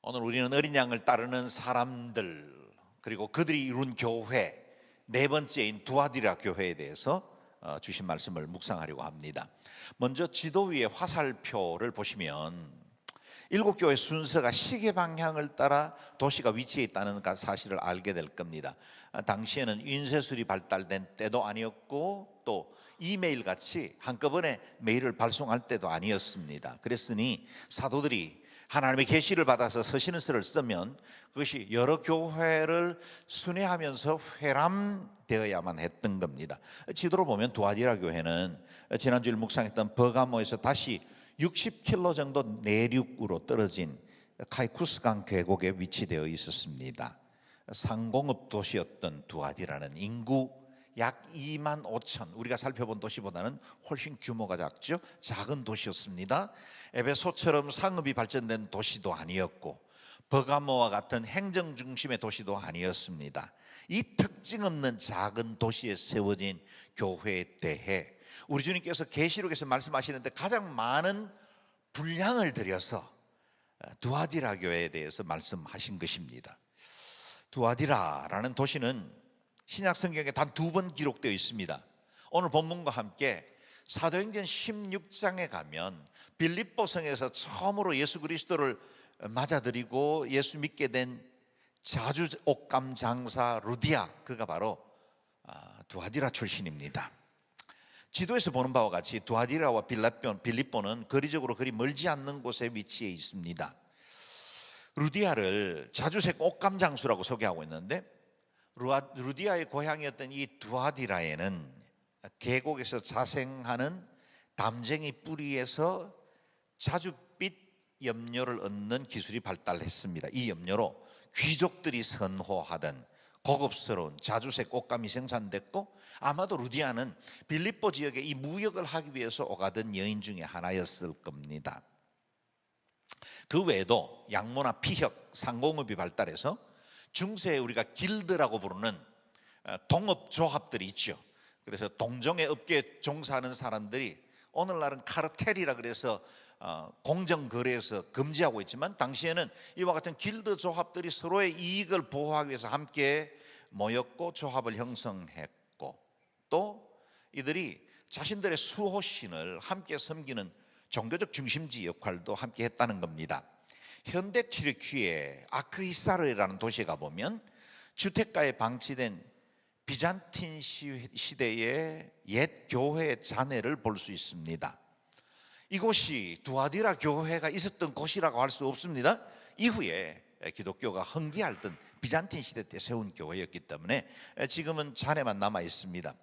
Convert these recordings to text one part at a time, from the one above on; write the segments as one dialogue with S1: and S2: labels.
S1: 오늘 우리는 어린 양을 따르는 사람들, 그리고 그들이 이룬 교회, 네 번째인 두아디라 교회에 대해서 주신 말씀을 묵상하려고 합니다. 먼저 지도 위에 화살표를 보시면 일곱 교회 순서가 시계 방향을 따라 도시가 위치해 있다는 사실을 알게 될 겁니다. 당시에는 인쇄술이 발달된 때도 아니었고 또 이메일 같이 한꺼번에 메일을 발송할 때도 아니었습니다. 그랬으니 사도들이 하나님의 계시를 받아서 서신서를 쓰면 그것이 여러 교회를 순회하면서 회람되어야만 했던 겁니다. 지도로 보면 두아디라 교회는 지난주에 묵상했던 버가모에서 다시 60km 정도 내륙으로 떨어진 카이쿠스강 계곡에 위치되어 있었습니다. 상공업 도시였던 두아디라는 인구 약 2만 5천, 우리가 살펴본 도시보다는 훨씬 규모가 작죠. 작은 도시였습니다. 에베소처럼 상업이 발전된 도시도 아니었고 버가모와 같은 행정 중심의 도시도 아니었습니다. 이 특징 없는 작은 도시에 세워진 교회에 대해 우리 주님께서 계시록에서 말씀하시는데 가장 많은 분량을 들여서 두아디라 교회에 대해서 말씀하신 것입니다. 두아디라라는 도시는 신약 성경에 단 2번 기록되어 있습니다. 오늘 본문과 함께 사도행전 16장에 가면 빌립보 성에서 처음으로 예수 그리스도를 맞아들이고 예수 믿게 된 자주 옷감 장사 루디아, 그가 바로 두아디라 출신입니다. 지도에서 보는 바와 같이 두아디라와 빌립보는 거리적으로 그리 멀지 않는 곳에 위치해 있습니다. 루디아를 자주색 옷감 장수라고 소개하고 있는데 루디아의 고향이었던 이 두아디라에는 계곡에서 자생하는 담쟁이 뿌리에서 자줏빛 염료를 얻는 기술이 발달했습니다. 이 염료로 귀족들이 선호하던 고급스러운 자주색 옷감이 생산됐고 아마도 루디아는 빌립보 지역에 이 무역을 하기 위해서 오가던 여인 중에 하나였을 겁니다. 그 외에도 양모나 피혁, 상공업이 발달해서 중세에 우리가 길드라고 부르는 동업조합들이 있죠. 그래서 동종의 업계에 종사하는 사람들이 오늘날은 카르텔이라 그래서 공정거래에서 금지하고 있지만 당시에는 이와 같은 길드 조합들이 서로의 이익을 보호하기 위해서 함께 모였고 조합을 형성했고 또 이들이 자신들의 수호신을 함께 섬기는 종교적 중심지 역할도 함께 했다는 겁니다. 현대 튀르키예 아크히사르라는 도시에 가보면 주택가에 방치된 비잔틴 시대의 옛 교회의 잔해를 볼 수 있습니다. 이곳이 두아디라 교회가 있었던 곳이라고 할 수 없습니다. 이후에 기독교가 흥기할던 비잔틴 시대 때 세운 교회였기 때문에 지금은 잔해만 남아 있습니다.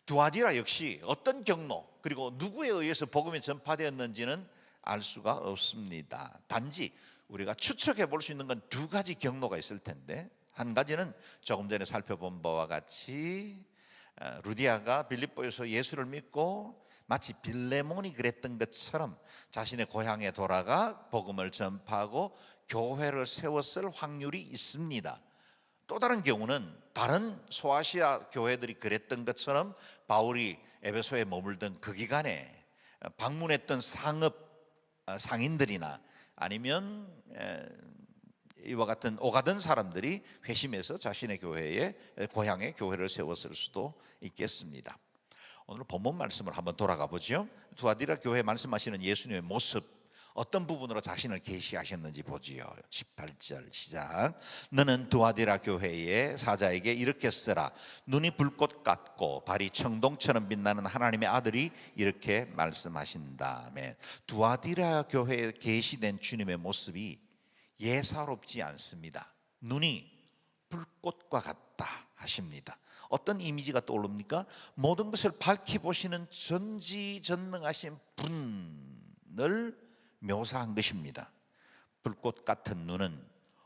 S1: 두아디라 역시 어떤 경로 그리고 누구에 의해서 복음이 전파되었는지는 알 수가 없습니다. 단지 우리가 추측해 볼 수 있는 건 2가지 경로가 있을 텐데, 한 가지는 조금 전에 살펴본 바와 같이 루디아가 빌립보에서 예수를 믿고 마치 빌레몬이 그랬던 것처럼 자신의 고향에 돌아가 복음을 전파하고 교회를 세웠을 확률이 있습니다. 또 다른 경우는 다른 소아시아 교회들이 그랬던 것처럼 바울이 에베소에 머물던 그 기간에 방문했던 상인들이나 아니면 이와 같은 오가던 사람들이 회심해서 자신의 교회에 고향에 교회를 세웠을 수도 있겠습니다. 오늘 본문 말씀을 한번 돌아가 보죠. 두아디라 교회 말씀하시는 예수님의 모습, 어떤 부분으로 자신을 계시하셨는지 보지요. 18절 시작. 너는 두아디라 교회의 사자에게 이렇게 쓰라. 눈이 불꽃 같고 발이 청동처럼 빛나는 하나님의 아들이 이렇게 말씀하신다며, 두아디라 교회에 계시된 주님의 모습이 예사롭지 않습니다. 눈이 불꽃과 같다 하십니다. 어떤 이미지가 떠오릅니까? 모든 것을 밝히 보시는 전지전능하신 분을 묘사한 것입니다. 불꽃 같은 눈은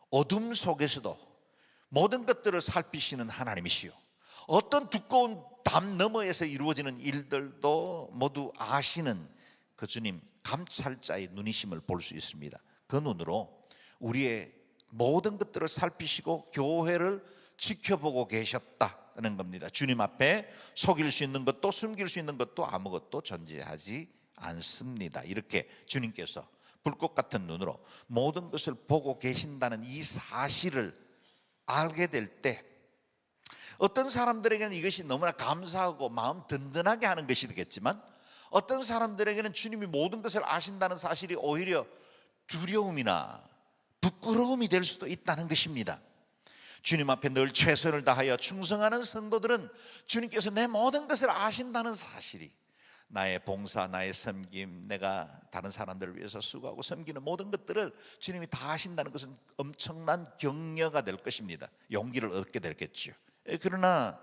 S1: 어둠 속에서도 모든 것들을 살피시는 하나님이시요, 어떤 두꺼운 담 너머에서 이루어지는 일들도 모두 아시는 그 주님 감찰자의 눈이심을 볼 수 있습니다. 그 눈으로 우리의 모든 것들을 살피시고 교회를 지켜보고 계셨다는 겁니다. 주님 앞에 속일 수 있는 것도 숨길 수 있는 것도 아무것도 존재하지 않습니다. 이렇게 주님께서 불꽃 같은 눈으로 모든 것을 보고 계신다는 이 사실을 알게 될 때 어떤 사람들에게는 이것이 너무나 감사하고 마음 든든하게 하는 것이 되겠지만, 어떤 사람들에게는 주님이 모든 것을 아신다는 사실이 오히려 두려움이나 부끄러움이 될 수도 있다는 것입니다. 주님 앞에 늘 최선을 다하여 충성하는 성도들은 주님께서 내 모든 것을 아신다는 사실이, 나의 봉사, 나의 섬김, 내가 다른 사람들을 위해서 수고하고 섬기는 모든 것들을 주님이 다 아신다는 것은 엄청난 격려가 될 것입니다. 용기를 얻게 되겠죠. 그러나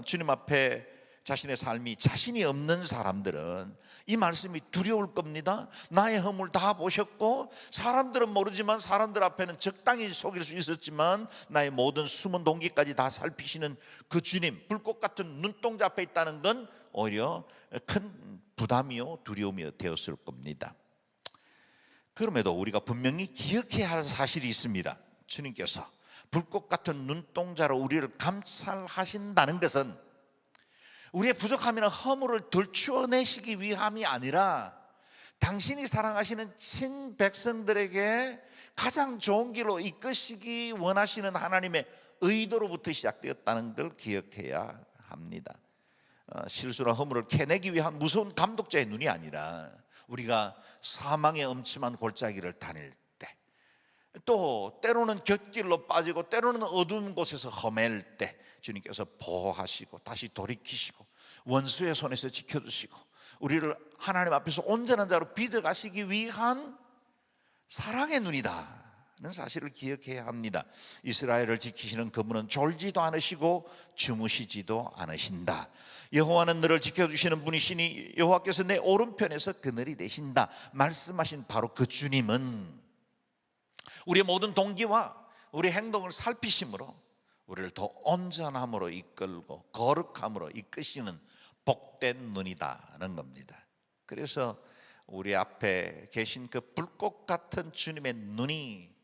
S1: 주님 앞에 자신의 삶이 자신이 없는 사람들은 이 말씀이 두려울 겁니다. 나의 허물 다 보셨고, 사람들은 모르지만 사람들 앞에는 적당히 속일 수 있었지만 나의 모든 숨은 동기까지 다 살피시는 그 주님, 불꽃 같은 눈동자 앞에 있다는 건 오히려 큰 부담이요 두려움이 되었을 겁니다. 그럼에도 우리가 분명히 기억해야 할 사실이 있습니다. 주님께서 불꽃 같은 눈동자로 우리를 감찰하신다는 것은 우리의 부족함이나 허물을 덜추어내시기 위함이 아니라 당신이 사랑하시는 친백성들에게 가장 좋은 길로 이끄시기 원하시는 하나님의 의도로부터 시작되었다는 걸 기억해야 합니다. 실수나 허물을 캐내기 위한 무서운 감독자의 눈이 아니라 우리가 사망의 엄침한 골짜기를 다닐 때, 또 때로는 곁길로 빠지고 때로는 어두운 곳에서 헤맬 때 주님께서 보호하시고 다시 돌이키시고 원수의 손에서 지켜주시고 우리를 하나님 앞에서 온전한 자로 빚어가시기 위한 사랑의 눈이다는 사실을 기억해야 합니다. 이스라엘을 지키시는 그분은 졸지도 않으시고 주무시지도 않으신다. 여호와는 너를 지켜주시는 분이시니 여호와께서 내 오른편에서 그늘이 되신다 말씀하신 바로 그 주님은 우리의 모든 동기와 우리 행동을 살피심으로 우리를 더 온전함으로 이끌고 거룩함으로 이끄시는 복된 눈이다는 겁니다. 그래서 우리 앞에 계신 그 불꽃 같은 주님의 눈이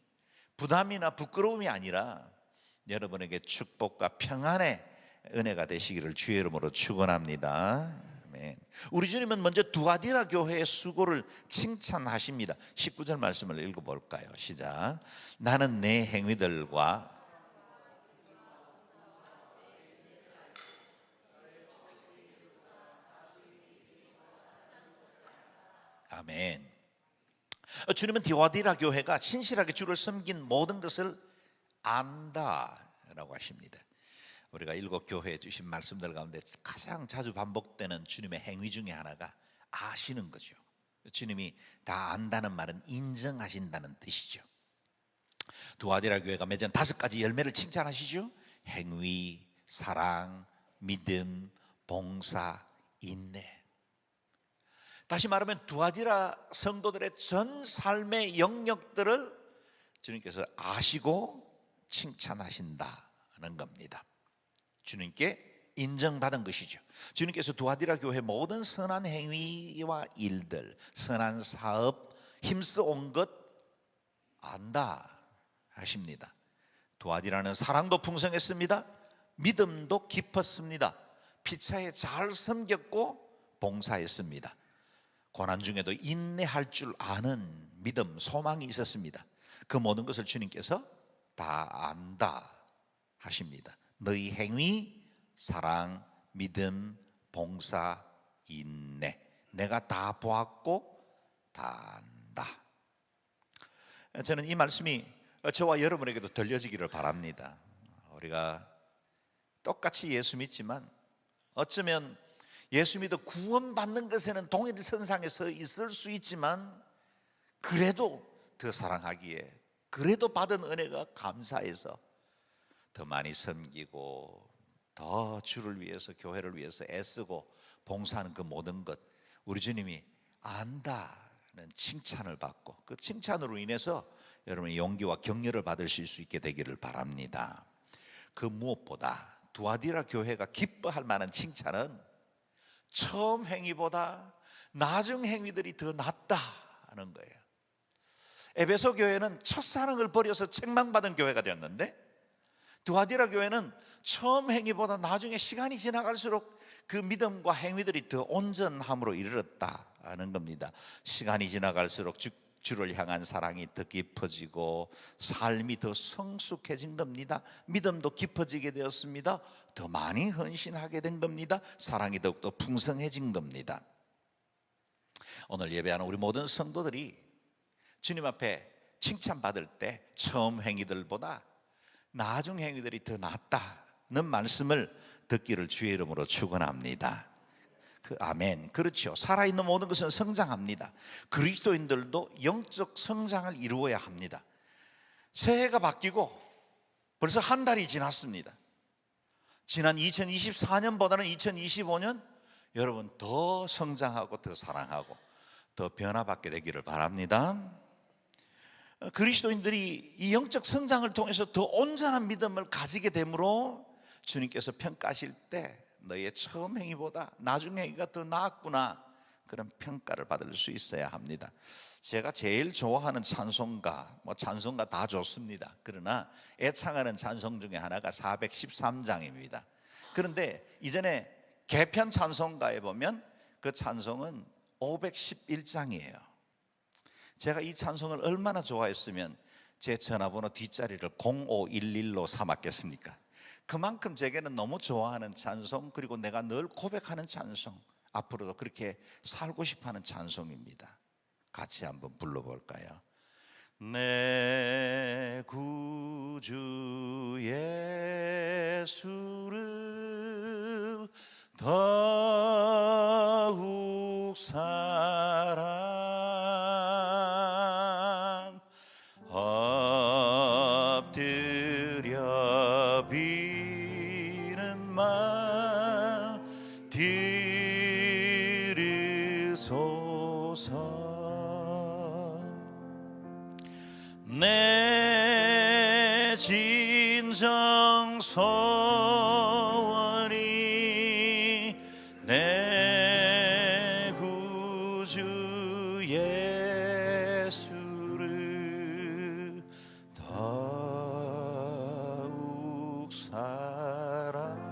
S1: 부담이나 부끄러움이 아니라 여러분에게 축복과 평안의 은혜가 되시기를 주의 이름으로 축원합니다. 아멘. 우리 주님은 먼저 두아디라 교회의 수고를 칭찬하십니다. 19절 말씀을 읽어볼까요? 시작. 나는 내 행위들과 아멘. 주님은 디와디라 교회가 신실하게 주를 섬긴 모든 것을 안다라고 하십니다. 우리가 7교회에 주신 말씀들 가운데 가장 자주 반복되는 주님의 행위 중에 하나가 아시는 거죠. 주님이 다 안다는 말은 인정하신다는 뜻이죠. 두아디라 교회가 맺은 5가지 열매를 칭찬하시죠. 행위, 사랑, 믿음, 봉사, 인내. 다시 말하면 두아디라 성도들의 전 삶의 영역들을 주님께서 아시고 칭찬하신다는 겁니다. 주님께 인정받은 것이죠. 주님께서 두아디라 교회 모든 선한 행위와 일들, 선한 사업, 힘써온 것 안다 하십니다. 두아디라는 사랑도 풍성했습니다. 믿음도 깊었습니다. 피차에 잘 섬겼고 봉사했습니다. 고난 중에도 인내할 줄 아는 믿음, 소망이 있었습니다. 그 모든 것을 주님께서 다 안다 하십니다. 너희 행위, 사랑, 믿음, 봉사, 인내 내가 다 보았고 다 안다. 저는 이 말씀이 저와 여러분에게도 들려지기를 바랍니다. 우리가 똑같이 예수 믿지만 어쩌면 예수 믿어 구원받는 것에는 동일선상에 서 있을 수 있지만 그래도 더 사랑하기에, 그래도 받은 은혜가 감사해서 더 많이 섬기고 더 주를 위해서, 교회를 위해서 애쓰고 봉사하는 그 모든 것 우리 주님이 안다는 칭찬을 받고 그 칭찬으로 인해서 여러분의 용기와 격려를 받으실 수 있게 되기를 바랍니다. 그 무엇보다 두아디라 교회가 기뻐할 만한 칭찬은 처음 행위보다 나중 행위들이 더 낫다는 거예요. 에베소 교회는 첫사랑을 버려서 책망받은 교회가 되었는데 두아디라 교회는 처음 행위보다 나중에 시간이 지나갈수록 그 믿음과 행위들이 더 온전함으로 이르렀다는 겁니다. 시간이 지나갈수록 주를 향한 사랑이 더 깊어지고 삶이 더 성숙해진 겁니다. 믿음도 깊어지게 되었습니다. 더 많이 헌신하게 된 겁니다. 사랑이 더욱더 풍성해진 겁니다. 오늘 예배하는 우리 모든 성도들이 주님 앞에 칭찬받을 때 처음 행위들보다 나중 행위들이 더 낫다는 말씀을 듣기를 주의 이름으로 축원합니다. 아멘. 그렇죠. 살아있는 모든 것은 성장합니다. 그리스도인들도 영적 성장을 이루어야 합니다. 새해가 바뀌고 벌써 한 달이 지났습니다. 지난 2024년보다는 2025년 여러분 더 성장하고 더 사랑하고 더 변화받게 되기를 바랍니다. 그리스도인들이 이 영적 성장을 통해서 더 온전한 믿음을 가지게 되므로 주님께서 평가하실 때 너의 처음 행위보다 나중 행위가 더 나았구나, 그런 평가를 받을 수 있어야 합니다. 제가 제일 좋아하는 찬송가, 찬송가 다 좋습니다. 그러나 애창하는 찬송 중에 하나가 413장입니다. 그런데 이전에 개편 찬송가에 보면 그 찬송은 511장이에요. 제가 이 찬송을 얼마나 좋아했으면 제 전화번호 뒷자리를 0511로 삼았겠습니까? 그만큼 제게는 너무 좋아하는 찬송, 그리고 내가 늘 고백하는 찬송, 앞으로도 그렇게 살고 싶어하는 찬송입니다. 같이 한번 불러볼까요? 내 구주 예수를 더욱 사랑 엎드려 비는 말 들으소서. 내 진정 소원이 내 구주 예수를 더욱 사랑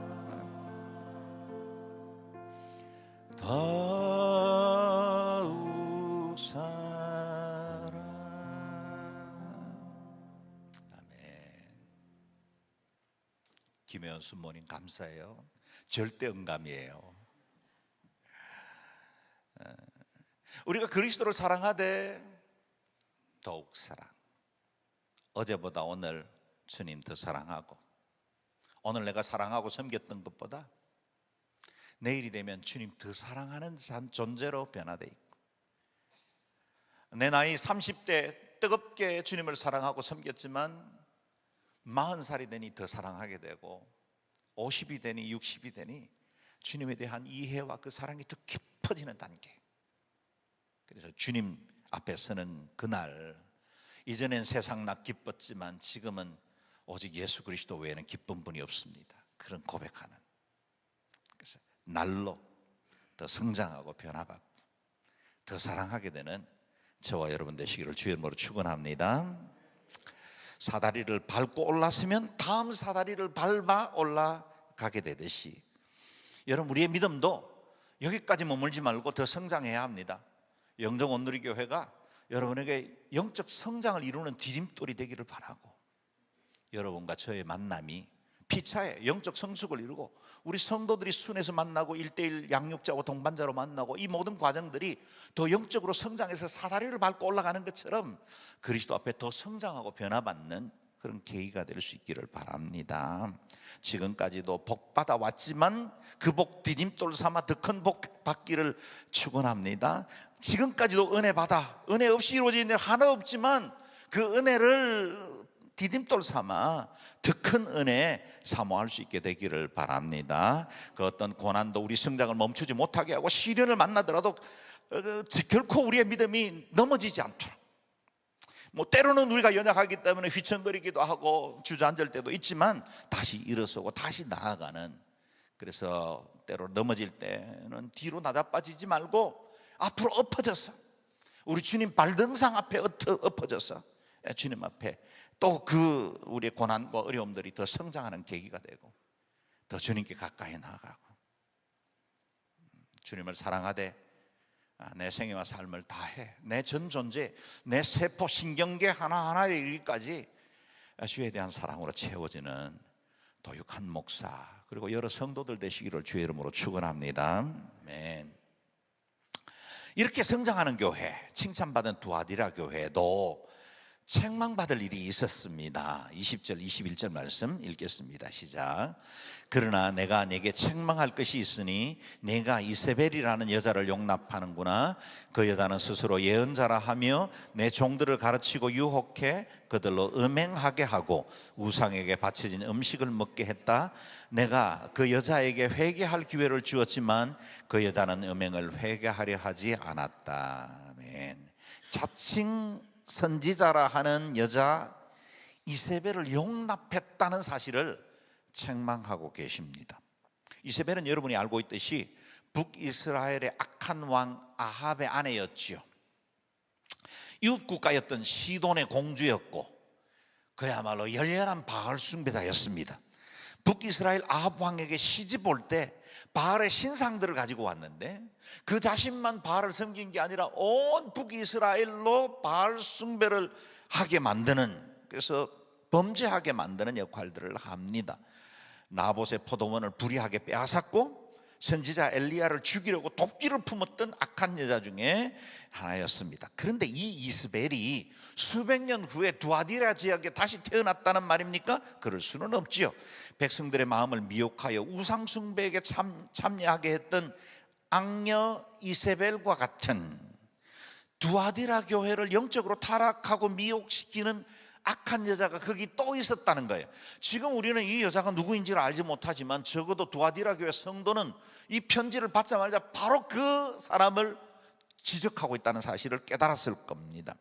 S1: 더욱 사랑. 아멘. 김혜연 순모님 감사해요. 절대 응감이에요. 우리가 그리스도를 사랑하되 더욱 사랑, 어제보다 오늘 주님 더 사랑하고, 오늘 내가 사랑하고 섬겼던 것보다 내일이 되면 주님 더 사랑하는 존재로 변화되어 있고, 내 나이 30대 뜨겁게 주님을 사랑하고 섬겼지만 40살이 되니 더 사랑하게 되고, 50이 되니 60이 되니 주님에 대한 이해와 그 사랑이 더 깊어지는 단계. 그래서 주님 앞에 서는 그날, 이전엔 세상 나 기뻤지만 지금은 오직 예수 그리스도 외에는 기쁜 분이 없습니다, 그런 고백하는, 그래서 날로 더 성장하고 변화받고 더 사랑하게 되는 저와 여러분 되시기를 주의 이름으로 축원합니다. 사다리를 밟고 올랐으면 다음 사다리를 밟아 올라가게 되듯이 여러분, 우리의 믿음도 여기까지 머물지 말고 더 성장해야 합니다. 영정 온누리교회가 여러분에게 영적 성장을 이루는 디딤돌이 되기를 바라고, 여러분과 저의 만남이 피차에 영적 성숙을 이루고 우리 성도들이 순회에서 만나고 1:1 양육자와 동반자로 만나고 이 모든 과정들이 더 영적으로 성장해서 사다리를 밟고 올라가는 것처럼 그리스도 앞에 더 성장하고 변화받는 그런 계기가 될 수 있기를 바랍니다. 지금까지도 복 받아왔지만 그 복 디딤돌 삼아 더 큰 복 받기를 축원합니다. 지금까지도 은혜 받아, 은혜 없이 이루어진 일 하나 없지만 그 은혜를 디딤돌 삼아 더 큰 은혜 사모할 수 있게 되기를 바랍니다. 그 어떤 고난도 우리 성장을 멈추지 못하게 하고, 시련을 만나더라도 결코 우리의 믿음이 넘어지지 않도록, 때로는 우리가 연약하기 때문에 휘청거리기도 하고 주저앉을 때도 있지만 다시 일어서고 다시 나아가는, 그래서 때로 넘어질 때는 뒤로 나자빠지지 말고 앞으로 엎어져서 우리 주님 발등상 앞에 엎어져서 주님 앞에 또 그 우리의 고난과 어려움들이 더 성장하는 계기가 되고 더 주님께 가까이 나아가고, 주님을 사랑하되 내 생애와 삶을 다해 내 전 존재, 내 세포 신경계 하나하나에 이르기까지 주에 대한 사랑으로 채워지는 도육한 목사 그리고 여러 성도들 되시기를 주의 이름으로 축원합니다. 아멘. 이렇게 성장하는 교회, 칭찬받은 두아디라 교회도 책망받을 일이 있었습니다. 20절 21절 말씀 읽겠습니다. 시작. 그러나 내가 내게 책망할 것이 있으니 내가 이세벨이라는 여자를 용납하는구나. 그 여자는 스스로 예언자라 하며 내 종들을 가르치고 유혹해 그들로 음행하게 하고 우상에게 바쳐진 음식을 먹게 했다. 내가 그 여자에게 회개할 기회를 주었지만 그 여자는 음행을 회개하려 하지 않았다. 아멘. 자칭 선지자라 하는 여자 이세벨을 용납했다는 사실을 책망하고 계십니다. 이세벨은 여러분이 알고 있듯이 북이스라엘의 악한 왕 아합의 아내였지요. 이웃 국가였던 시돈의 공주였고 그야말로 열렬한 바알 숭배자였습니다. 북이스라엘 아합 왕에게 시집 올 때 바알의 신상들을 가지고 왔는데 그 자신만 바알을 섬긴 게 아니라 온 북이스라엘로 바알 숭배를 하게 만드는, 그래서 범죄하게 만드는 역할들을 합니다. 나봇의 포도원을 불의하게 빼앗았고 선지자 엘리야를 죽이려고 도끼를 품었던 악한 여자 중에 하나였습니다. 그런데 이 이스벨이 수백 년 후에 두아디라 지역에 다시 태어났다는 말입니까? 그럴 수는 없지요. 백성들의 마음을 미혹하여 우상 숭배에게 참여하게 했던 악녀 이세벨과 같은 두아디라 교회를 영적으로 타락하고 미혹시키는 악한 여자가 거기 또 있었다는 거예요. 지금 우리는 이 여자가 누구인지를 알지 못하지만 적어도 두아디라 교회 성도는 이 편지를 받자마자 바로 그 사람을 지적하고 있다는 사실을 깨달았을 겁니다.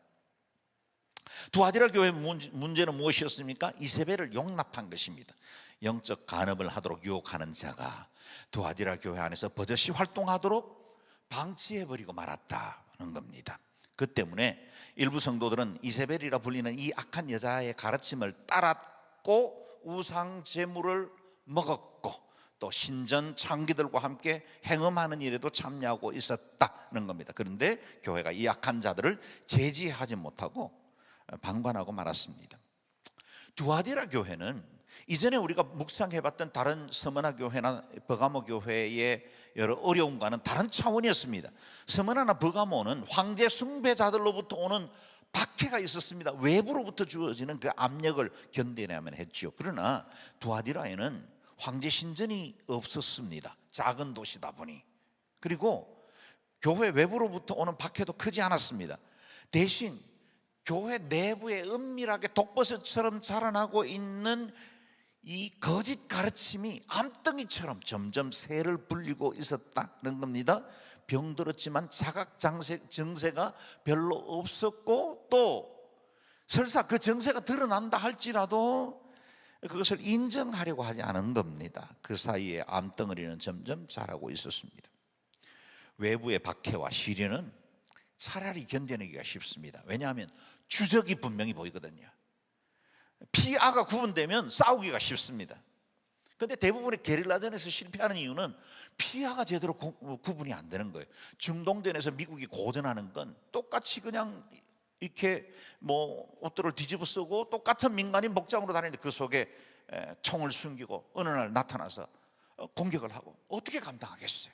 S1: 두아디라 교회의 문제는 무엇이었습니까? 이세벨을 용납한 것입니다. 영적 간업을 하도록 유혹하는 자가 두아디라 교회 안에서 버젓이 활동하도록 방치해버리고 말았다는 겁니다. 그 때문에 일부 성도들은 이세벨이라 불리는 이 악한 여자의 가르침을 따랐고 우상 제물을 먹었고 또 신전 창기들과 함께 행음하는 일에도 참여하고 있었다는 겁니다. 그런데 교회가 이 악한 자들을 제지하지 못하고 방관하고 말았습니다. 두아디라 교회는 이전에 우리가 묵상해봤던 다른 스무나 교회나 버가모 교회의 여러 어려움과는 다른 차원이었습니다. 스무나나 버가모는 황제 숭배자들로부터 오는 박해가 있었습니다. 외부로부터 주어지는 그 압력을 견뎌내야만 했죠. 그러나 두아디라에는 황제 신전이 없었습니다. 작은 도시다 보니. 그리고 교회 외부로부터 오는 박해도 크지 않았습니다. 대신 교회 내부에 은밀하게 독버섯처럼 자라나고 있는 이 거짓 가르침이 암덩이처럼 점점 새를 불리고 있었다는 겁니다. 병들었지만 자각 정세가 별로 없었고 또 설사 그 정세가 드러난다 할지라도 그것을 인정하려고 하지 않은 겁니다. 그 사이에 암덩어리는 점점 자라고 있었습니다. 외부의 박해와 시련은 차라리 견뎌내기가 쉽습니다. 왜냐하면 주적이 분명히 보이거든요. 피아가 구분되면 싸우기가 쉽습니다. 그런데 대부분의 게릴라전에서 실패하는 이유는 피아가 제대로 구분이 안 되는 거예요. 중동전에서 미국이 고전하는 건 똑같이 그냥 이렇게 뭐 옷들을 뒤집어 쓰고 똑같은 민간인 복장으로 다니는데 그 속에 총을 숨기고 어느 날 나타나서 공격을 하고 어떻게 감당하겠어요?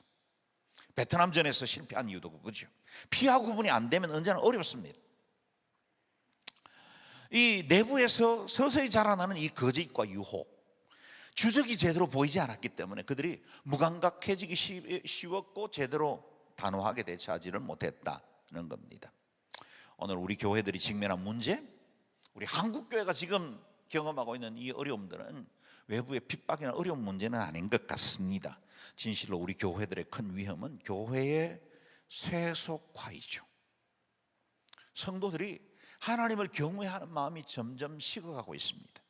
S1: 베트남전에서 실패한 이유도 그거죠. 피아 구분이 안 되면 언제나 어렵습니다. 이 내부에서 서서히 자라나는 이 거짓과 유혹, 주적이 제대로 보이지 않았기 때문에 그들이 무감각해지기 쉬웠고 제대로 단호하게 대처하지를 못했다는 겁니다. 오늘 우리 교회들이 직면한 문제, 우리 한국교회가 지금 경험하고 있는 이 어려움들은 외부의 핍박이나 어려운 문제는 아닌 것 같습니다. 진실로 우리 교회들의 큰 위험은 교회의 세속화이죠. 성도들이 하나님을 경외하는 마음이 점점 식어가고 있습니다.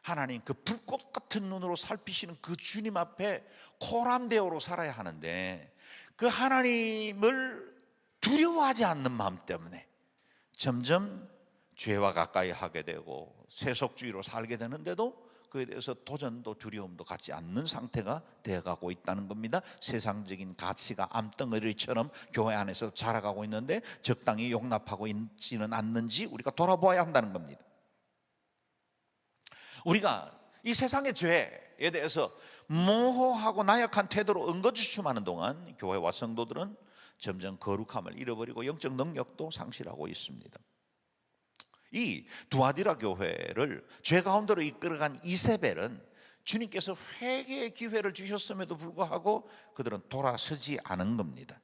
S1: 하나님 그 불꽃 같은 눈으로 살피시는 그 주님 앞에 코람데오로 살아야 하는데 그 하나님을 두려워하지 않는 마음 때문에 점점 죄와 가까이 하게 되고 세속주의로 살게 되는데도 그에 대해서 도전도 두려움도 갖지 않는 상태가 되어가고 있다는 겁니다. 세상적인 가치가 암덩어리처럼 교회 안에서 자라가고 있는데 적당히 용납하고 있지는 않는지 우리가 돌아보아야 한다는 겁니다. 우리가 이 세상의 죄에 대해서 모호하고 나약한 태도로 응거주춤하는 동안 교회와 성도들은 점점 거룩함을 잃어버리고 영적 능력도 상실하고 있습니다. 이 두아디라 교회를 죄 가운데로 이끌어간 이세벨은 주님께서 회개의 기회를 주셨음에도 불구하고 그들은 돌아서지 않은 겁니다.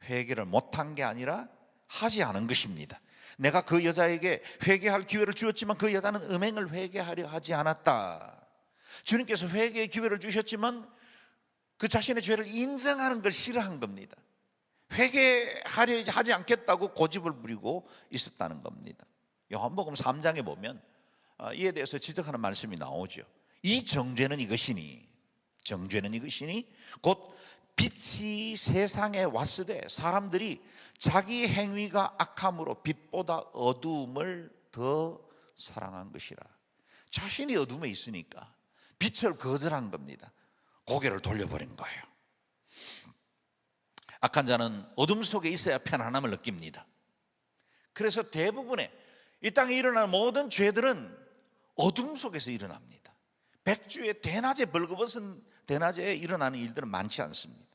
S1: 회개를 못한 게 아니라 하지 않은 것입니다. 내가 그 여자에게 회개할 기회를 주었지만 그 여자는 음행을 회개하려 하지 않았다. 주님께서 회개의 기회를 주셨지만 그 자신의 죄를 인정하는 걸 싫어한 겁니다. 회개하려 하지 않겠다고 고집을 부리고 있었다는 겁니다. 요한복음 3장에 보면 이에 대해서 지적하는 말씀이 나오죠. 이 정죄는 이것이니 곧 빛이 세상에 왔으되 사람들이 자기 행위가 악함으로 빛보다 어두움을 더 사랑한 것이라. 자신이 어둠에 있으니까 빛을 거절한 겁니다. 고개를 돌려버린 거예요. 악한 자는 어둠 속에 있어야 편안함을 느낍니다. 그래서 대부분의 이 땅에 일어나는 모든 죄들은 어둠 속에서 일어납니다. 백주에 대낮에 벌거벗은 대낮에 일어나는 일들은 많지 않습니다.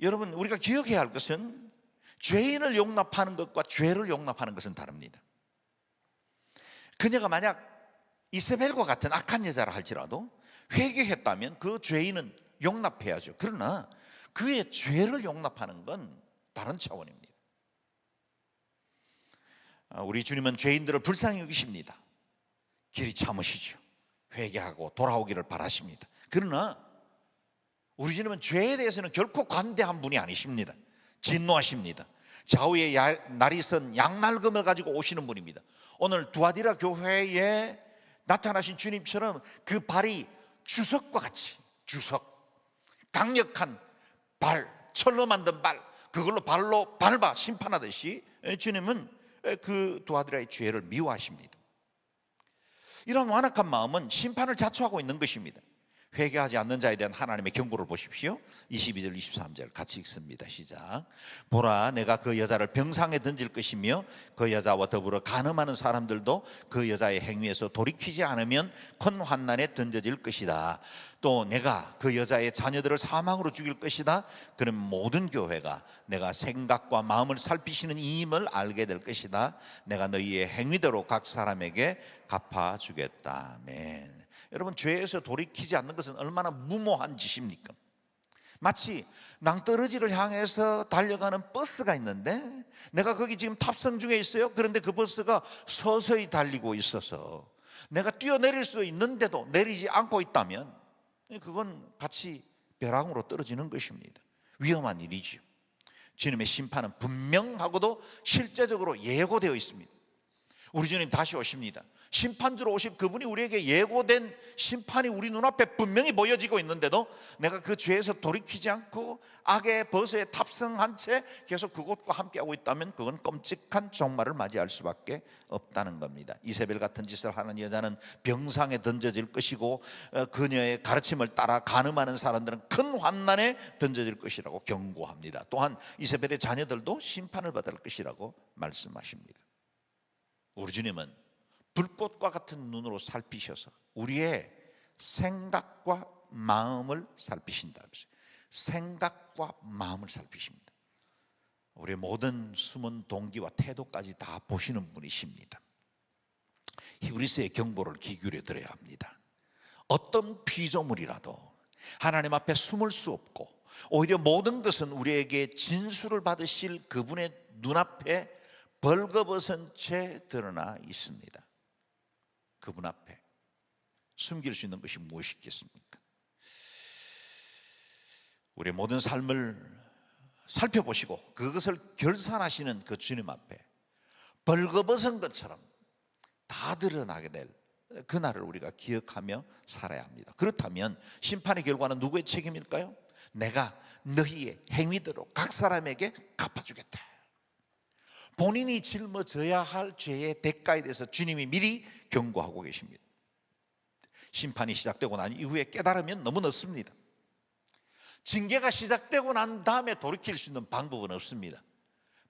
S1: 여러분, 우리가 기억해야 할 것은 죄인을 용납하는 것과 죄를 용납하는 것은 다릅니다. 그녀가 만약 이세벨과 같은 악한 여자라 할지라도 회개했다면 그 죄인은 용납해야죠. 그러나 그의 죄를 용납하는 건 다른 차원입니다. 우리 주님은 죄인들을 불쌍히 여기십니다. 길이 참으시죠. 회개하고 돌아오기를 바라십니다. 그러나 우리 주님은 죄에 대해서는 결코 관대한 분이 아니십니다. 진노하십니다. 좌우에 날이 선 양날금을 가지고 오시는 분입니다. 오늘 두아디라 교회에 나타나신 주님처럼 그 발이 주석과 같이, 강력한 발, 철로 만든 발, 그걸로 발로 밟아 심판하듯이 주님은 그 두아디라의 죄를 미워하십니다. 이런 완악한 마음은 심판을 자초하고 있는 것입니다. 회개하지 않는 자에 대한 하나님의 경고를 보십시오. 22절 23절 같이 읽습니다. 시작. 보라, 내가 그 여자를 병상에 던질 것이며 그 여자와 더불어 간음하는 사람들도 그 여자의 행위에서 돌이키지 않으면 큰 환난에 던져질 것이다. 또 내가 그 여자의 자녀들을 사망으로 죽일 것이다. 그럼 모든 교회가 내가 생각과 마음을 살피시는 이임을 알게 될 것이다. 내가 너희의 행위대로 각 사람에게 갚아주겠다. 아멘. 여러분, 죄에서 돌이키지 않는 것은 얼마나 무모한 짓입니까? 마치 낭떠러지를 향해서 달려가는 버스가 있는데 내가 거기 지금 탑승 중에 있어요. 그런데 그 버스가 서서히 달리고 있어서 내가 뛰어내릴 수도 있는데도 내리지 않고 있다면 그건 같이 벼랑으로 떨어지는 것입니다. 위험한 일이죠. 주님의 심판은 분명하고도 실제적으로 예고되어 있습니다. 우리 주님 다시 오십니다. 심판주로 오실 그분이 우리에게 예고된 심판이 우리 눈앞에 분명히 보여지고 있는데도 내가 그 죄에서 돌이키지 않고 악의 버스에 탑승한 채 계속 그것과 함께하고 있다면 그건 끔찍한 종말을 맞이할 수밖에 없다는 겁니다. 이세벨 같은 짓을 하는 여자는 병상에 던져질 것이고 그녀의 가르침을 따라 간음하는 사람들은 큰 환난에 던져질 것이라고 경고합니다. 또한 이세벨의 자녀들도 심판을 받을 것이라고 말씀하십니다. 우리 주님은 불꽃과 같은 눈으로 살피셔서 우리의 생각과 마음을 살피신다. 생각과 마음을 살피십니다. 우리의 모든 숨은 동기와 태도까지 다 보시는 분이십니다. 히브리서의 경고를 귀 기울여 들어야 합니다. 어떤 피조물이라도 하나님 앞에 숨을 수 없고 오히려 모든 것은 우리에게 진술을 받으실 그분의 눈앞에 벌거벗은 채 드러나 있습니다. 그분 앞에 숨길 수 있는 것이 무엇이겠습니까? 우리의 모든 삶을 살펴보시고 그것을 결산하시는 그 주님 앞에 벌거벗은 것처럼 다 드러나게 될 그날을 우리가 기억하며 살아야 합니다. 그렇다면 심판의 결과는 누구의 책임일까요? 내가 너희의 행위대로 각 사람에게 갚아주겠다. 본인이 짊어져야 할 죄의 대가에 대해서 주님이 미리 경고하고 계십니다. 심판이 시작되고 난 이후에 깨달으면 너무 늦습니다. 징계가 시작되고 난 다음에 돌이킬 수 있는 방법은 없습니다.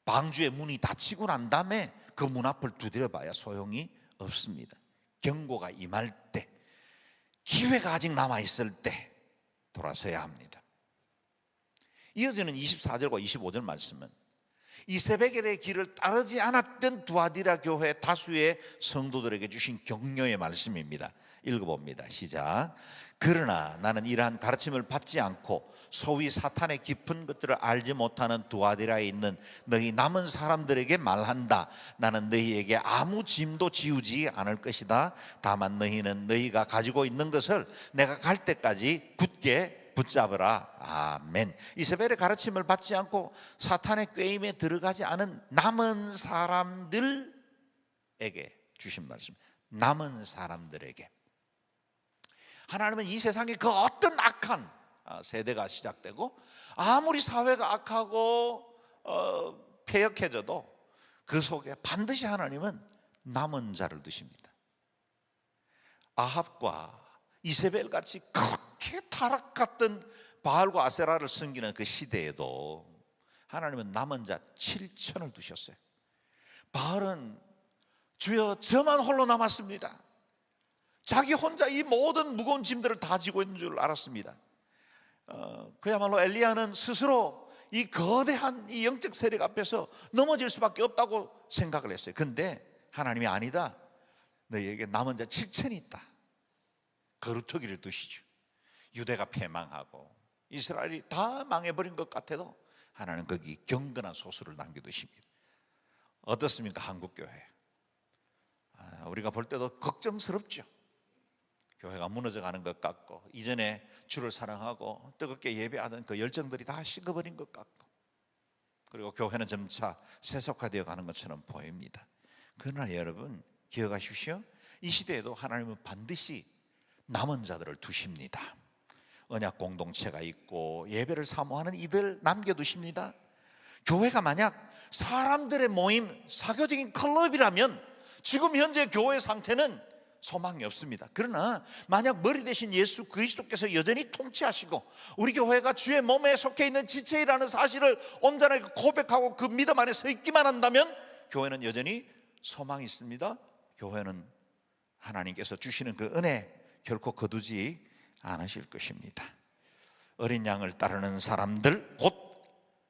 S1: 방주의 문이 닫히고 난 다음에 그 문 앞을 두드려봐야 소용이 없습니다. 경고가 임할 때, 기회가 아직 남아있을 때 돌아서야 합니다. 이어지는 24절과 25절 말씀은 이세벨의 길을 따르지 않았던 두아디라 교회 다수의 성도들에게 주신 격려의 말씀입니다. 읽어봅니다. 시작. 그러나 나는 이러한 가르침을 받지 않고 소위 사탄의 깊은 것들을 알지 못하는 두아디라에 있는 너희 남은 사람들에게 말한다. 나는 너희에게 아무 짐도 지우지 않을 것이다. 다만 너희는 너희가 가지고 있는 것을 내가 갈 때까지 굳게 붙잡으라. 아멘. 이세벨의 가르침을 받지 않고 사탄의 꾀임에 들어가지 않은 남은 사람들에게 주신 말씀. 남은 사람들에게. 하나님은 이 세상에 그 어떤 악한 세대가 시작되고 아무리 사회가 악하고 폐역해져도 그 속에 반드시 하나님은 남은 자를 두십니다. 아합과 이세벨 같이 그렇게 타락했던 바알과 아세라를 섬기는 그 시대에도 하나님은 남은 자 7천을 두셨어요. 바알은 주여 저만 홀로 남았습니다. 자기 혼자 이 모든 무거운 짐들을 다 지고 있는 줄 알았습니다. 그야말로 엘리야는 스스로 이 거대한 이 영적 세력 앞에서 넘어질 수밖에 없다고 생각을 했어요. 그런데 하나님이 아니다. 너희에게 남은 자 7천이 있다. 거루터기를 두시죠. 유대가 패망하고 이스라엘이 다 망해버린 것 같아도 하나님 거기 경건한 소수를 남겨두십니다. 어떻습니까? 한국교회 우리가 볼 때도 걱정스럽죠. 교회가 무너져가는 것 같고 이전에 주를 사랑하고 뜨겁게 예배하던 그 열정들이 다 식어버린 것 같고 그리고 교회는 점차 세속화되어 가는 것처럼 보입니다. 그러나 여러분 기억하십시오. 이 시대에도 하나님은 반드시 남은 자들을 두십니다. 언약 공동체가 있고 예배를 사모하는 이들 남겨두십니다. 교회가 만약 사람들의 모임, 사교적인 클럽이라면 지금 현재 교회 상태는 소망이 없습니다. 그러나 만약 머리 대신 예수 그리스도께서 여전히 통치하시고 우리 교회가 주의 몸에 속해 있는 지체이라는 사실을 온전하게 고백하고 그 믿음 안에 서 있기만 한다면 교회는 여전히 소망이 있습니다. 교회는 하나님께서 주시는 그 은혜 결코 거두지 않으실 것입니다. 어린 양을 따르는 사람들 곧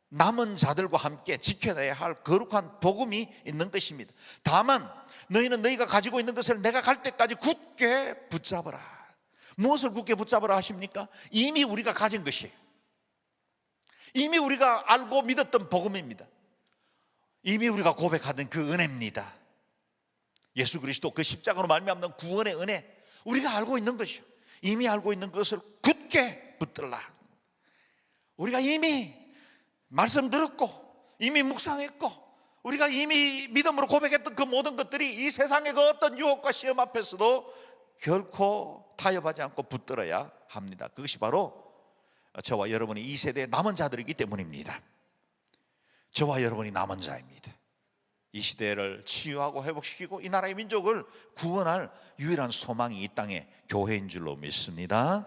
S1: 남은 자들과 함께 지켜내야 할 거룩한 복음이 있는 것입니다. 다만 너희는 너희가 가지고 있는 것을 내가 갈 때까지 굳게 붙잡아라. 무엇을 굳게 붙잡아라 하십니까? 이미 우리가 가진 것이에요. 이미 우리가 알고 믿었던 복음입니다. 이미 우리가 고백하던 그 은혜입니다. 예수 그리스도 그 십자가로 말미암는 구원의 은혜, 우리가 알고 있는 것이요. 이미 알고 있는 것을 굳게 붙들라. 우리가 이미 말씀 들었고 이미 묵상했고 우리가 이미 믿음으로 고백했던 그 모든 것들이 이 세상의 그 어떤 유혹과 시험 앞에서도 결코 타협하지 않고 붙들어야 합니다. 그것이 바로 저와 여러분이 이 세대의 남은 자들이기 때문입니다. 저와 여러분이 남은 자입니다. 이 시대를 치유하고 회복시키고 이 나라의 민족을 구원할 유일한 소망이 이 땅에 교회인 줄로 믿습니다.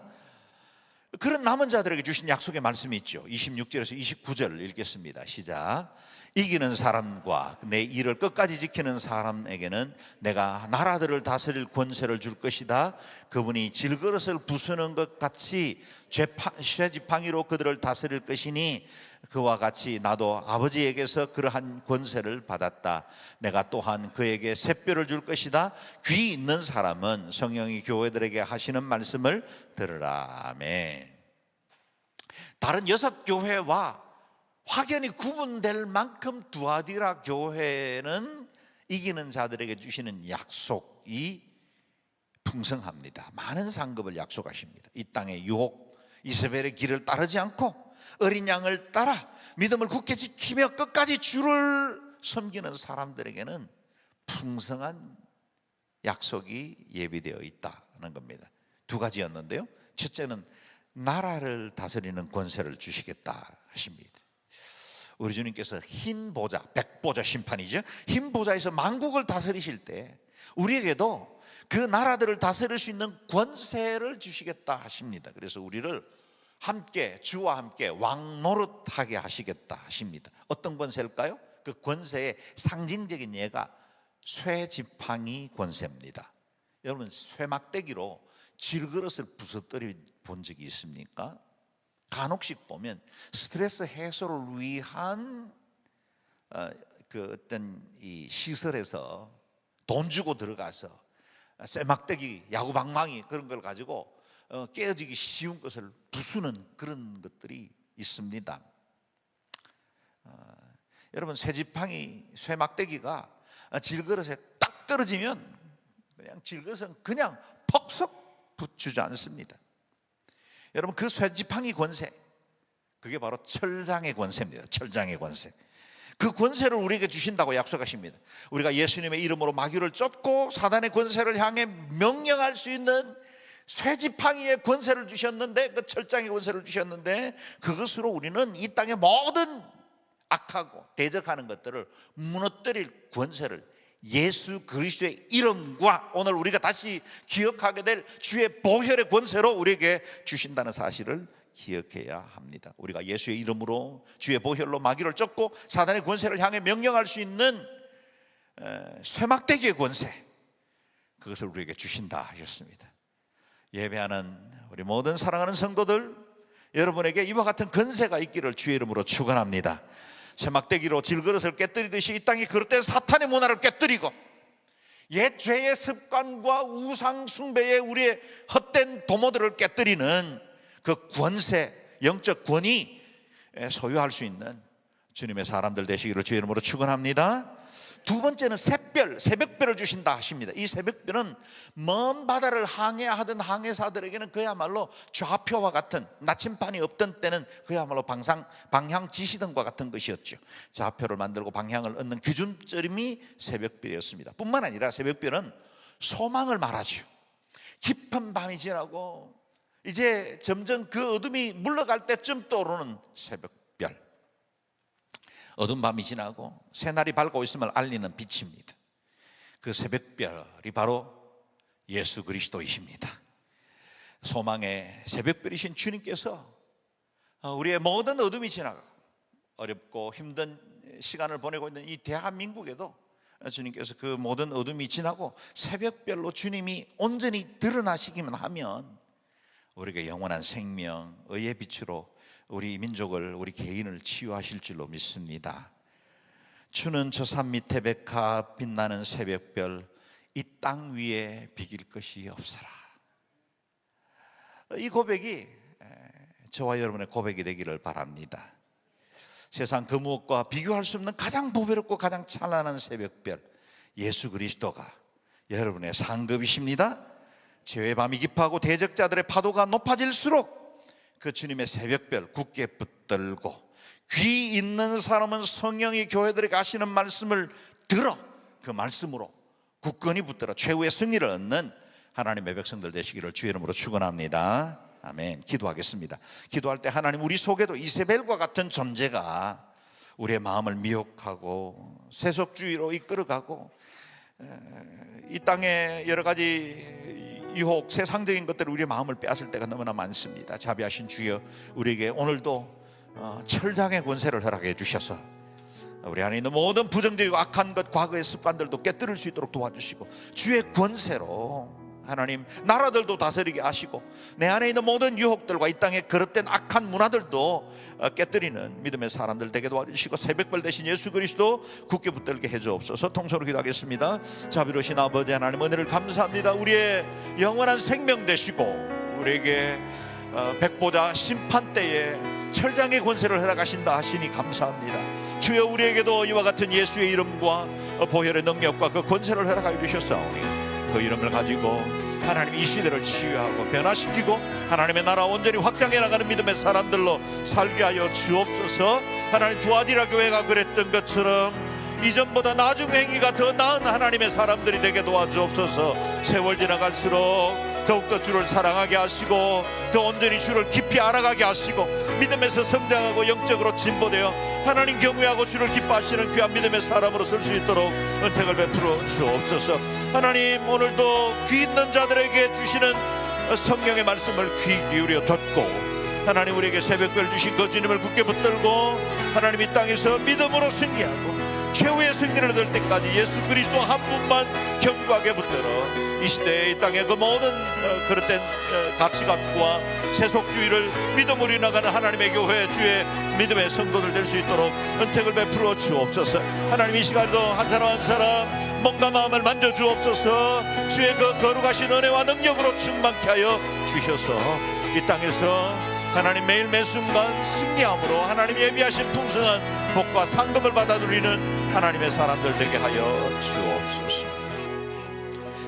S1: 그런 남은 자들에게 주신 약속의 말씀이 있죠. 26절에서 29절을 읽겠습니다. 시작. 이기는 사람과 내 일을 끝까지 지키는 사람에게는 내가 나라들을 다스릴 권세를 줄 것이다. 그분이 질그릇을 부수는 것 같이 쇠지팡이로 그들을 다스릴 것이니 그와 같이 나도 아버지에게서 그러한 권세를 받았다. 내가 또한 그에게 샛별을 줄 것이다. 귀 있는 사람은 성령이 교회들에게 하시는 말씀을 들으라. 아멘. 다른 6교회와 확연히 구분될 만큼 두아디라 교회는 이기는 자들에게 주시는 약속이 풍성합니다. 많은 상급을 약속하십니다. 이 땅의 유혹, 이세벨의 길을 따르지 않고 어린 양을 따라 믿음을 굳게 지키며 끝까지 주를 섬기는 사람들에게는 풍성한 약속이 예비되어 있다는 겁니다. 두 가지였는데요. 첫째는 나라를 다스리는 권세를 주시겠다 하십니다. 우리 주님께서 흰 보좌, 백보좌 심판이죠. 흰 보좌에서 만국을 다스리실 때 우리에게도 그 나라들을 다스릴 수 있는 권세를 주시겠다 하십니다. 그래서 우리를 함께 주와 함께 왕노릇하게 하시겠다 하십니다. 어떤 권세일까요? 그 권세의 상징적인 예가 쇠지팡이 권세입니다. 여러분, 쇠막대기로 질그릇을 부서뜨려 본 적이 있습니까? 간혹씩 보면 스트레스 해소를 위한 그 어떤 이 시설에서 돈 주고 들어가서 쇠막대기, 야구방망이 그런 걸 가지고 깨어지기 쉬운 것을 부수는 그런 것들이 있습니다. 여러분, 쇠지팡이, 쇠막대기가 질그릇에 딱 떨어지면 그냥 질그릇은 그냥 퍽석 붙지 않습니다. 여러분, 그 쇠지팡이 권세, 그게 바로 철장의 권세입니다. 철장의 권세. 그 권세를 우리에게 주신다고 약속하십니다. 우리가 예수님의 이름으로 마귀를 쫓고 사단의 권세를 향해 명령할 수 있는 쇠지팡이의 권세를 주셨는데, 그 철장의 권세를 주셨는데, 그것으로 우리는 이 땅의 모든 악하고 대적하는 것들을 무너뜨릴 권세를 예수 그리스도의 이름과 오늘 우리가 다시 기억하게 될 주의 보혈의 권세로 우리에게 주신다는 사실을 기억해야 합니다. 우리가 예수의 이름으로 주의 보혈로 마귀를 쫓고 사단의 권세를 향해 명령할 수 있는 쇠막대기의 권세, 그것을 우리에게 주신다 하셨습니다. 예배하는 우리 모든 사랑하는 성도들, 여러분에게 이와 같은 권세가 있기를 주의 이름으로 축원합니다. 쇠막대기로 질그릇을 깨뜨리듯이 이 땅이 그릇된 사탄의 문화를 깨뜨리고 옛 죄의 습관과 우상 숭배의 우리의 헛된 도모들을 깨뜨리는 그 권세, 영적 권위 소유할 수 있는 주님의 사람들 되시기를 주의 이름으로 축원합니다. 두 번째는 새벽별을 주신다 하십니다. 이 새벽별은 먼 바다를 항해하던 항해사들에게는 그야말로 좌표와 같은, 나침반이 없던 때는 그야말로 방향 지시등과 같은 것이었죠. 좌표를 만들고 방향을 얻는 기준점이 새벽별이었습니다. 뿐만 아니라 새벽별은 소망을 말하죠. 깊은 밤이 지나고 이제 점점 그 어둠이 물러갈 때쯤 떠오르는 새벽별, 어두운 밤이 지나고 새날이 밝고 있음을 알리는 빛입니다. 그 새벽별이 바로 예수 그리스도이십니다. 소망의 새벽별이신 주님께서 우리의 모든 어둠이 지나가고 어렵고 힘든 시간을 보내고 있는 이 대한민국에도 주님께서 그 모든 어둠이 지나고 새벽별로 주님이 온전히 드러나시기만 하면 우리에게 영원한 생명, 의의 빛으로 우리 민족을, 우리 개인을 치유하실 줄로 믿습니다. 주는 저 산 밑에 백합 빛나는 새벽별, 이 땅 위에 비길 것이 없어라. 이 고백이 저와 여러분의 고백이 되기를 바랍니다. 세상 그 무엇과 비교할 수 없는 가장 보배롭고 가장 찬란한 새벽별, 예수 그리스도가 여러분의 상급이십니다. 죄의 밤이 깊어하고 대적자들의 파도가 높아질수록 그 주님의 새벽별 굳게 붙들고, 귀 있는 사람은 성령이 교회들에게 하시는 말씀을 들어 그 말씀으로 굳건히 붙들어 최후의 승리를 얻는 하나님의 백성들 되시기를 주의 이름으로 축원합니다. 아멘. 기도하겠습니다. 기도할 때 하나님, 우리 속에도 이세벨과 같은 존재가 우리의 마음을 미혹하고 세속주의로 이끌어가고 이 땅에 여러 가지 유혹, 세상적인 것들을 우리의 마음을 빼앗을 때가 너무나 많습니다. 자비하신 주여, 우리에게 오늘도 철장의 권세를 허락해 주셔서 우리 안에 있는 모든 부정적이고 악한 것, 과거의 습관들도 깨뜨릴 수 있도록 도와주시고, 주의 권세로 하나님 나라들도 다스리게 하시고 내 안에 있는 모든 유혹들과 이 땅에 그릇된 악한 문화들도 깨뜨리는 믿음의 사람들 되게 도와주시고, 새벽별 대신 예수 그리스도 굳게 붙들게 해주옵소서. 통성으로 기도하겠습니다. 자비로우신 아버지 하나님, 은혜를 감사합니다. 우리의 영원한 생명 되시고 우리에게 백보자 심판 때에 철장의 권세를 허락하신다 하시니 감사합니다. 주여, 우리에게도 이와 같은 예수의 이름과 보혈의 능력과 그 권세를 허락하여 주셨사오니 그 이름을 가지고 하나님 이 시대를 치유하고 변화시키고 하나님의 나라 온전히 확장해 나가는 믿음의 사람들로 살게 하여 주옵소서. 하나님, 두아디라 교회가 그랬던 것처럼 이전보다 나중 행위가 더 나은 하나님의 사람들이 되게 도와주옵소서. 세월 지나갈수록 더욱더 주를 사랑하게 하시고 더 온전히 주를 깊이 알아가게 하시고 믿음에서 성장하고 영적으로 진보되어 하나님 경외하고 주를 기뻐하시는 귀한 믿음의 사람으로 설 수 있도록 은택을 베풀어 주옵소서. 하나님, 오늘도 귀 있는 자들에게 주시는 성령의 말씀을 귀 기울여 듣고 하나님 우리에게 새벽별 주신 그 주님을 굳게 붙들고 하나님 이 땅에서 믿음으로 승리하고 최후의 승리를 얻을 때까지 예수 그리스도 한 분만 견고하게 붙들어 이 시대에 이 땅의 그 모든 그릇된 가치관과 세속주의를 믿음으로 나가는 하나님의 교회 주의 믿음의 성도들 될 수 있도록 은택을 베풀어 주옵소서. 하나님, 이 시간에도 한 사람 한 사람 몸과 마음을 만져 주옵소서. 주의 그 거룩하신 은혜와 능력으로 충만케 하여 주셔서 이 땅에서 하나님 매일 매순간 승리함으로 하나님 예비하신 풍성한 복과 상급을 받아 누리는 하나님의 사람들 되게 하여 주옵소서.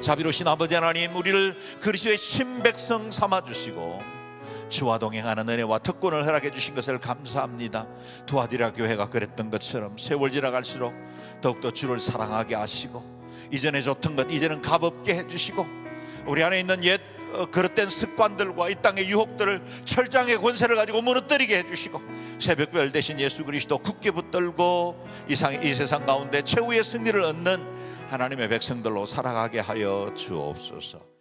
S1: 자비로우신 아버지 하나님, 우리를 그리스도의 신백성 삼아주시고 주와 동행하는 은혜와 특권을 허락해 주신 것을 감사합니다. 두아디라 교회가 그랬던 것처럼 세월 지나갈수록 더욱더 주를 사랑하게 하시고 이전에 좋던 것 이제는 값없게 해주시고 우리 안에 있는 옛 그릇된 습관들과 이 땅의 유혹들을 철장의 권세를 가지고 무너뜨리게 해주시고 새벽별 대신 예수 그리스도 굳게 붙들고 이 세상 가운데 최후의 승리를 얻는 하나님의 백성들로 살아가게 하여 주옵소서.